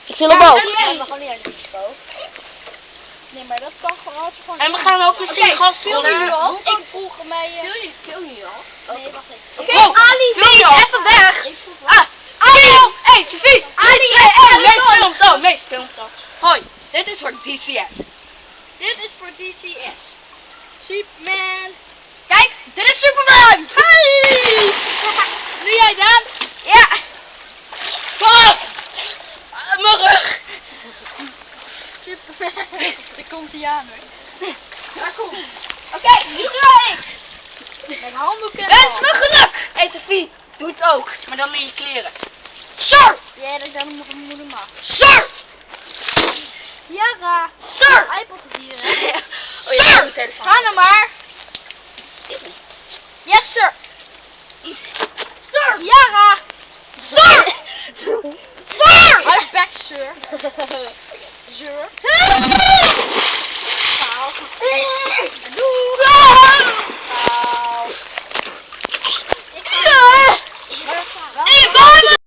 Ik wil hem ook. We gaan gewoon niet naar de bioscoop. Nee, maar dat kan gewoon als je gewoon... En we gaan ook misschien gastrollen. Ik vroeg mij... Veel nu al. Nee, wacht even. Oké, Ali, wil je even weg? Ali! Hé, Sofie! Ali! Mees filmt al, Mees filmt al. Hoi, dit is voor DCS. Dit is voor DCS. Superman. Kijk, dit is Superman! Hey! Nu jij dan? Ja! Ah! Mijn rug! Superman. Daar komt hij aan hoor. Daar komt. Oké, nu ga ik! Met handdoeken en Wens al. me geluk! Hé Sofie, doe het ook, maar dan in je kleren. Sir! Ja, dat kan nog een moeder maken. Sir! Yara. Sir! iPod is hier hè. Oh ja, mijn telefoon. Ga nou maar. Yes sir. Sir! Yara. Sir! Sir! Hou back sir. Sir.